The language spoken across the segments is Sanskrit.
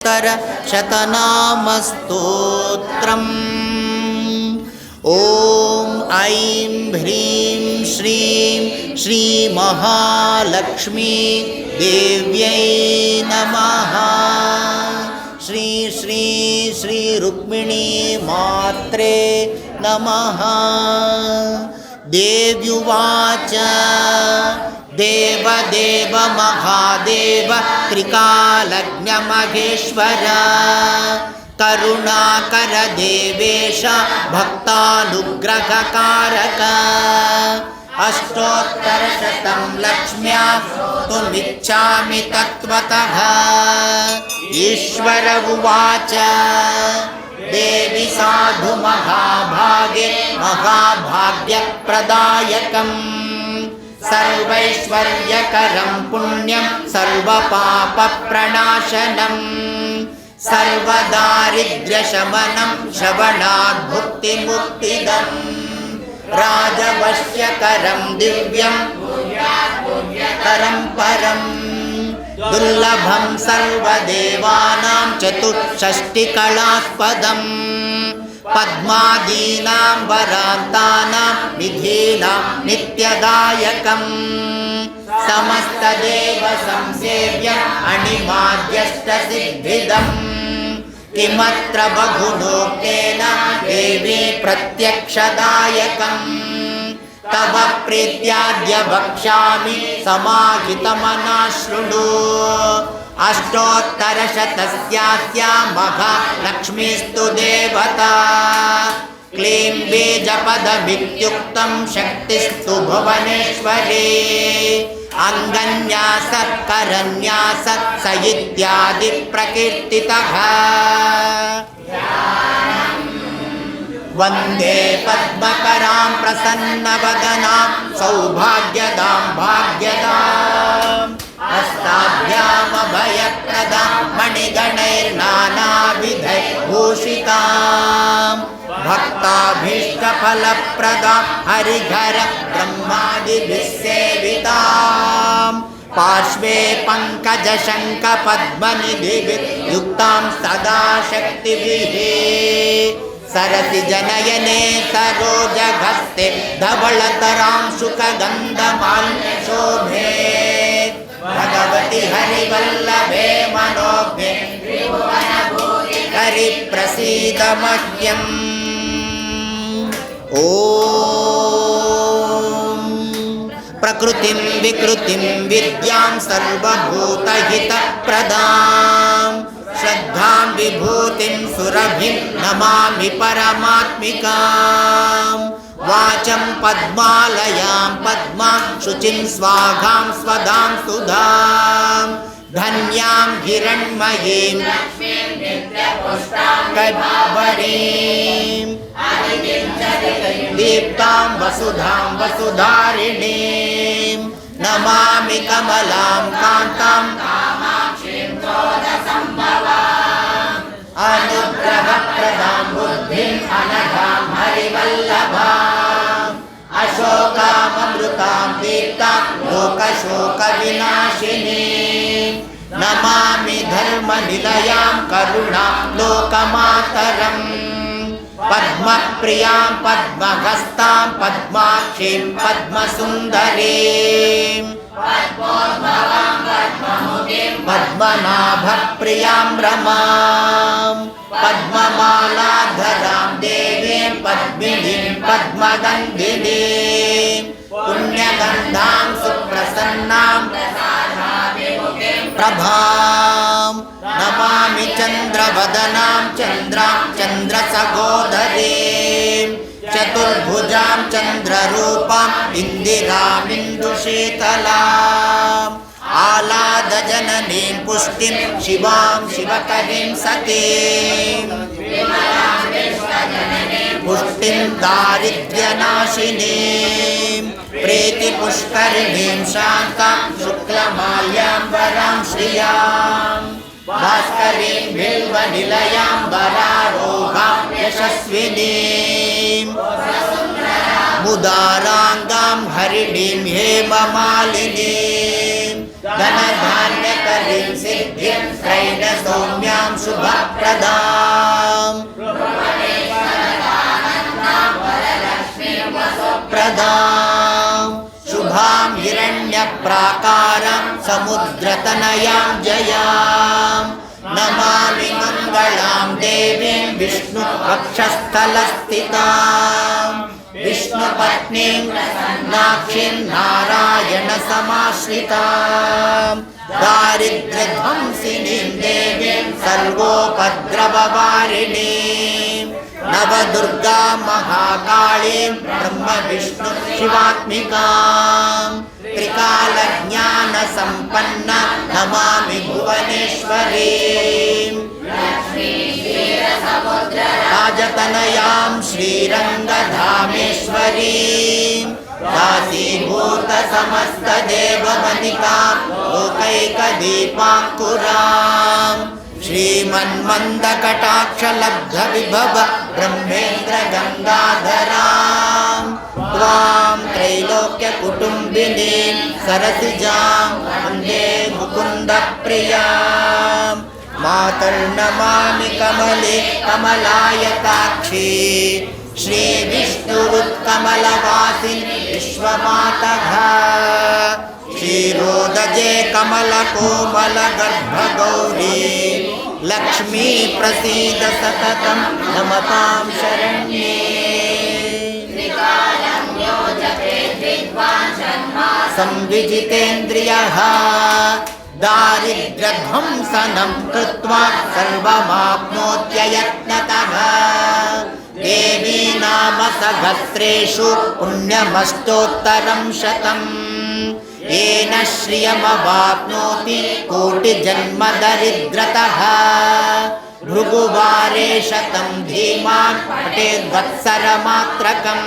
शतनामस्तोत्रम्। ॐ ऐं ह्रीं श्रीं श्रीमहालक्ष्मी देव्यै नमः। श्री श्री श्री रुक्मिणी मात्रे नमः। देव्युवाच देवदेव महादेव त्रिकालज्ञमहेश्वर करुणाकर देवेश भक्तानुग्रहकारक अष्टोत्तरशतं लक्ष्म्या तुमिच्छामि तत्त्वतः। ईश्वर उवाच देवी साधु महाभागे महाभाग्यप्रदायकम् सर्वैश्वर्यकरं पुण्यं सर्वपापप्रणाशनम् सर्वदारिद्र्यशमनं श्रवणाद्भुक्तिमुक्तिदम् राजवश्यकरं दिव्यं परं दुर्लभं सर्वदेवानां चतुष्षष्टिकलास्पदम् पद्मादीनां वरान्तानां निधीनां नित्यदायकम् समस्तदेव संसेव्यम् अणिमाद्यष्टसिद्धिदम् किमत्र बहुनोक्तेन देवी प्रत्यक्षदायकम् तव प्रीत्याद्य वक्ष्यामि समाहितमनः शृणु। अष्टोत्तरशतस्यास्या महालक्ष्मीस्तु देवता क्लीं बीजपदमित्युक्तं शक्तिस्तु भुवनेश्वरी अङ्गन्यासत् करन्यासत् स इत्यादि प्रकीर्तितः। वन्दे पद्मकरां प्रसन्नवदनां सौभाग्यदां भाग्यदाम् हस्ताभ्यामभयप्रदां मणिगणैर्नानाविधैर्भूषितां भक्ताभीष्टफलप्रदां हरिहर ब्रह्मादिभिः सेवितां पार्श्वे पङ्कजशङ्खपद्मनिधिभिः युक्तां सदा शक्तिभिः सरसि जनयने सरोजहस्ते धवलतरां शुकगन्धमाल्यशोभे भगवति हरिवल्लभे मनोज्ञे हरिप्रसीद मह्यम्। ॐ प्रकृतिं विकृतिं विद्यां सर्वभूतहितप्रदां श्रद्धां विभूतिं सुरभिं नमामि परमात्मिकाम्। वाचं पद्मालयां पद्मां शुचिं स्वागां स्वदां सुधां धन्यां हिरण्मयीं कद्वरीं दीप्तां वसुधां वसुधारिणीं नमामि कमलां कान्तां अनुग्रहप्रदां बुद्धिं अनघां हरिवल्लभाम् अशोकाममृतां दीप्तां लोकशोकविनाशिनीं नमामि धर्मनिलयां करुणां लोकमातरम् पद्मप्रियां पद्महस्तां पद्माक्षीं पद्मसुन्दरीं पद्मनाभप्रियां रमां पद्ममालाधरां देवीं पद्मिनीं पद्मगन्धिनीं पुण्यगन्धां सुप्रसन्नां प्रभां नमामि चन्द्रवदनां चन्द्रां चन्द्रसहोदरीं चतुर्भुजां चन्द्ररूपां इन्दिरामिन्दुशीतलाम् आलादजननीं पुष्टिं शिवां शिवकरीं सतीं पुष्टिं दारिद्र्यनाशिनीं प्रीतिपुष्करिणीं शान्तां शुक्लमाल्याम्बरां श्रियां भास्करीं बिल्वनिलयां वरारोहां यशस्विनीं मुदाराङ्गां हरिणीं हेममालिनीं धनधान्यकरीं सिद्धिं त्रैणसौम्यां शुभप्रदां शुभां हिरण्यप्राकारां समुद्रतनयां जयां नमामि मङ्गलां देवीं विष्णुवक्षस्थलस्थितां विष्णुपत्नीं प्रसन्नाक्षीं नारायणसमाश्रितां दारिद्र्यध्वंसिनीं देवीं सर्वोपद्रववारिणीं नवदुर्गा महाकालीं ब्रह्मविष्णु शिवात्मिकां त्रिकालज्ञानसम्पन्ना नमामि भुवनेश्वरीं राजतनयां श्रीरङ्गधामेश्वरीं दासीभूतसमस्तदेववनितां लोकैकदीपाङ्कुरां श्रीमन्मन्दकटाक्षलब्धविभव ब्रह्मेन्द्रगङ्गाधरां त्वां त्रैलोक्यकुटुम्बिनीं सरसिजां वन्दे मुकुन्दप्रियां मातर्नमामि कमले कमलायताक्षी श्रीविष्णुरुत्कमलवासिनी विश्वमातः क्षीरोदजे कमलकोमलगर्भगौरी लक्ष्मी प्रसीद सततं नमतां शरण्ये संविजितेन्द्रियः दारिद्र्यध्वंसनं कृत्वा सर्वमाप्नोत्ययत्नतः देवी नाम सहस्रेषु पुण्यमष्टोत्तरं शतम् येन श्रियमवाप्नोति कोटिजन्मदरिद्रतः भृगुवारे शतं धीमान् पठेद्वत्सरमात्रकम्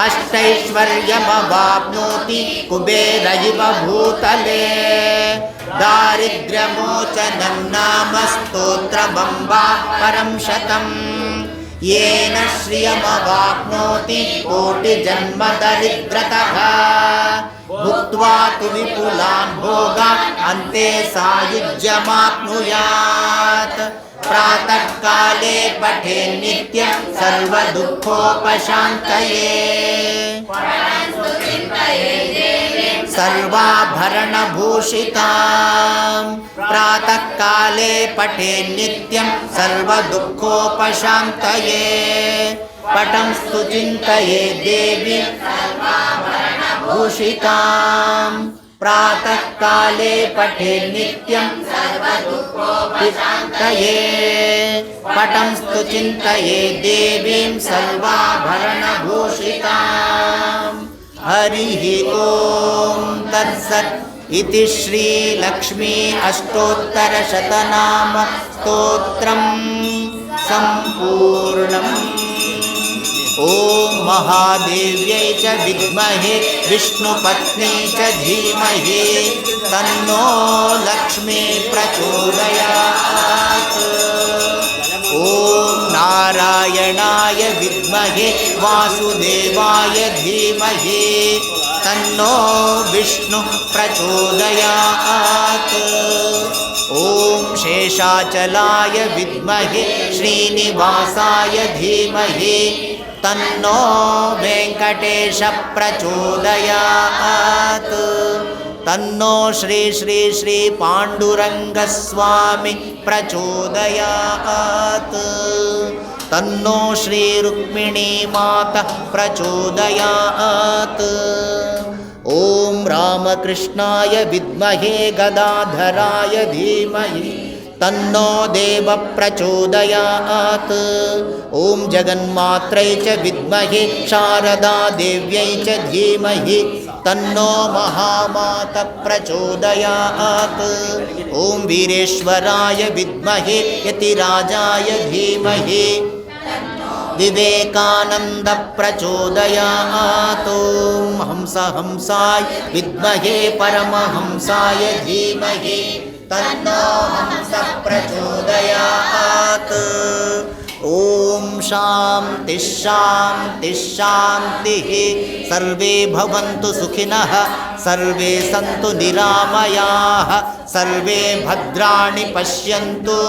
अष्टैश्वर्यमवाप्नोति कुबेर इव भूतले दारिद्र्यमोचनं नाम स्तोत्रमम्बा परं शतम् येन श्रियमवाप्नोति कोटिजन्मदरिद्रतः भुक्त्वा तु विपुलान् भोगान् अन्ते सायुज्यमाप्नुयात् प्रातःकाले पठेन् नित्यं सर्वदुःखोपशान्तये सर्वाभरणभूषितां प्रातःकाले पठेन् नित्यं सर्वदुःखोपशान्तये पठं स्तु चिन्तये देवी भूषितां प्रातःकाले पठेन् नित्यं सर्वदुःखोपशान्तये पठं स्तु चिन्तये देवीं सर्वाभरणभूषितां हरिः ॐ तत्सत् इति श्रीलक्ष्मी अष्टोत्तरशतनाम स्तोत्रं सम्पूर्णम् ॐ महादेव्यै च विद्महे विष्णुपत्नी च धीमहि तन्नो लक्ष्मी प्रचोदयात् ॐ नारायणाय विद्महे वासुदेवाय धीमहि तन्नो विष्णु प्रचोदयात् ॐ शेषाचलाय विद्महे श्रीनिवासाय धीमहि तन्नो वेङ्कटेश प्रचोदयात् तन्नो श्री श्री श्री पाण्डुरङ्गस्वामी प्रचोदयात् तन्नो श्री रुक्मिणी माता प्रचोदयात् ॐ रामकृष्णाय विद्महे गदाधराय धीमहि तन्नो देव प्रचोदयात् ॐ जगन्मात्रै च विद्महे शारदा देव्यै च धीमहि तन्नो महामाता प्रचोदयात् ॐ वीरेश्वराय विद्महे यतिराजाय धीमहि विवेकानंद प्रचोदयात् ॐ हंसाय विद्महे परमहंसाय धीमहि तन्नो हंस प्रचोदयात् ॐ शान्ति शान्ति शान्तिः सर्वे भवन्तु सुखिनः सर्वे सन्तु निरामयाः सर्वे भद्राणि पश्यन्तु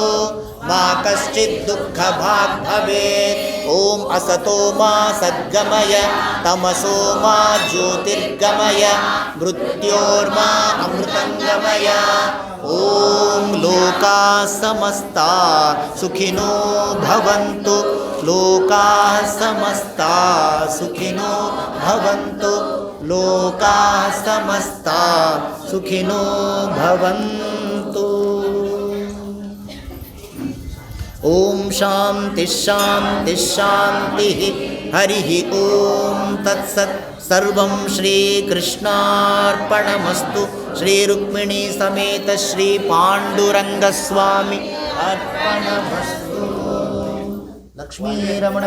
मा कश्चित् दुःखभाग् भवेत् ॐ असतो मा सद्गमय तमसो मा ज्योतिर्गमय मृत्योर्मा अमृतङ्गमय ॐ लोकाः समस्ताः सुखिनो भवन्तु लोकाः समस्ताः सुखिनो भवन्तु लोकाः समस्ताः सुखिनो भवन्तु ॐ शान्ति शान्ति शान्तिः हरिः ॐ तत्सत् सर्वं श्रीकृष्णार्पणमस्तु श्रीरुक्मिणी समेत श्री पाण्डुरङ्गस्वामी अर्पणमस्तु लक्ष्मीरमण